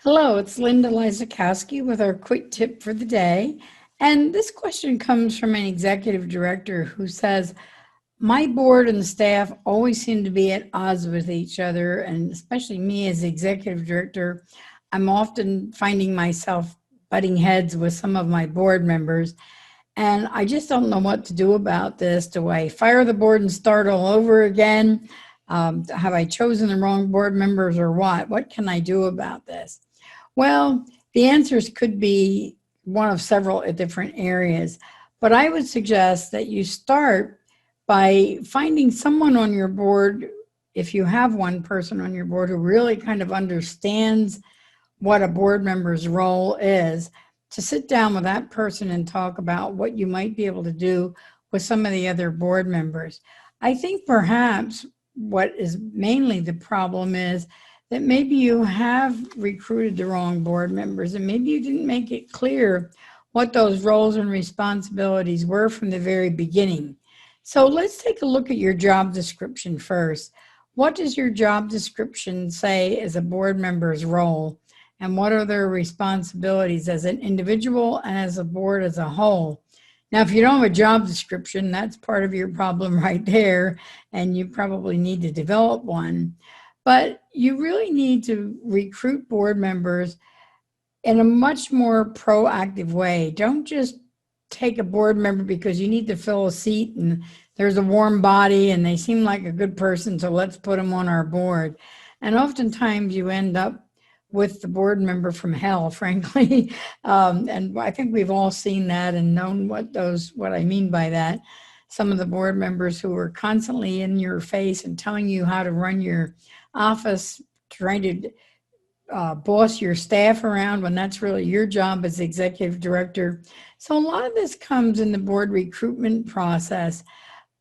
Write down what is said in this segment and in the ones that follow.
Hello, it's Linda Lizakowski with our quick tip for the day. And this question comes from an executive director who says, my board and the staff always seem to be at odds with each other, and especially me as executive director, I'm often finding myself butting heads with some of my board members. And I just don't know what to do about this. Do I fire the board and start all over again? Have I chosen the wrong board members or what? What can I do about this? Well, the answers could be one of several different areas, but I would suggest that you start by finding someone on your board, if you have one person on your board who really kind of understands what a board member's role is, to sit down with that person and talk about what you might be able to do with some of the other board members. I think perhaps what is mainly the problem is that maybe you have recruited the wrong board members and maybe you didn't make it clear what those roles and responsibilities were from the very beginning. So let's take a look at your job description first. What does your job description say as a board member's role? And what are their responsibilities as an individual and as a board as a whole? Now, if you don't have a job description, that's part of your problem right there, and you probably need to develop one. But you really need to recruit board members in a much more proactive way. Don't just take a board member because you need to fill a seat and there's a warm body and they seem like a good person, so let's put them on our board. And oftentimes you end up with the board member from hell, frankly. And I think we've all seen that and known what I mean by that. Some of the board members who are constantly in your face and telling you how to run your office, trying to boss your staff around when that's really your job as executive director. So a lot of this comes in the board recruitment process.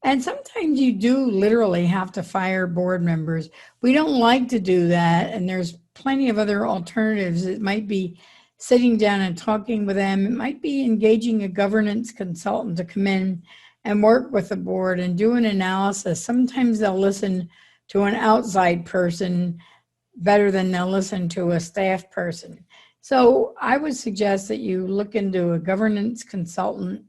And sometimes you do literally have to fire board members. We don't like to do that, and there's plenty of other alternatives. It might be sitting down and talking with them. It might be engaging a governance consultant to come in and work with the board and do an analysis. Sometimes they'll listen to an outside person better than they'll listen to a staff person. So I would suggest that you look into a governance consultant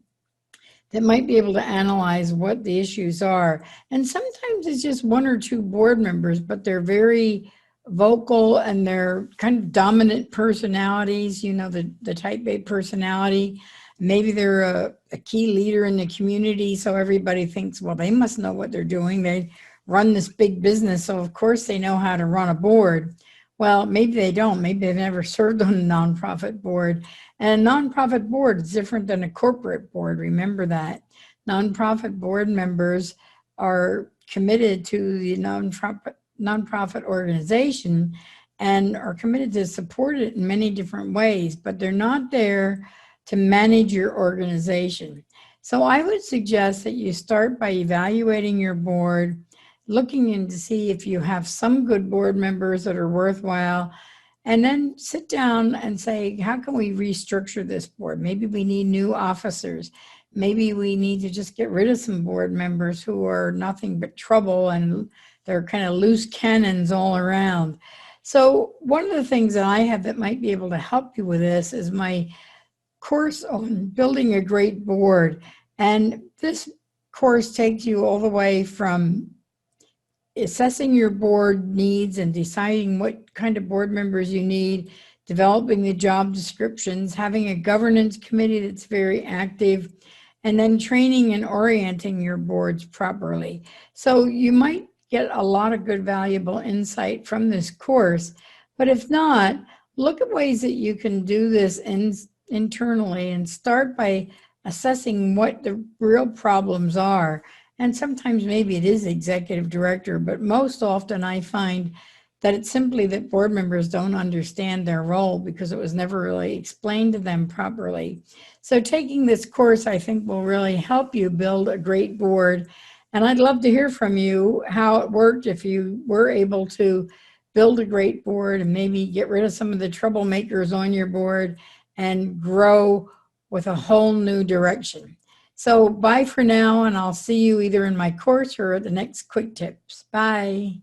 that might be able to analyze what the issues are. And sometimes it's just one or two board members, but they're very vocal and they're kind of dominant personalities, you know, the type A personality. Maybe they're a key leader in the community, so everybody thinks, well, they must know what they're doing. They run this big business, so of course they know how to run a board. Well, maybe they don't. Maybe they've never served on a nonprofit board. And a nonprofit board is different than a corporate board. Remember that. Nonprofit board members are committed to the nonprofit organization and are committed to support it in many different ways, but they're not there to manage your organization. So I would suggest that you start by evaluating your board, looking in to see if you have some good board members that are worthwhile, and then sit down and say, how can we restructure this board? Maybe we need new officers. Maybe we need to just get rid of some board members who are nothing but trouble and they're kind of loose cannons all around. So one of the things that I have that might be able to help you with this is my course on building a great board. And this course takes you all the way from assessing your board needs and deciding what kind of board members you need, developing the job descriptions, having a governance committee that's very active, and then training and orienting your boards properly. So you might get a lot of good, valuable insight from this course, but if not, look at ways that you can do this internally and start by assessing what the real problems are. And sometimes maybe it is executive director, but most often I find that it's simply that board members don't understand their role because it was never really explained to them properly. So taking this course, I think, will really help you build a great board. And I'd love to hear from you how it worked, if you were able to build a great board and maybe get rid of some of the troublemakers on your board and grow with a whole new direction. So bye for now, and I'll see you either in my course or at the next quick tips. Bye.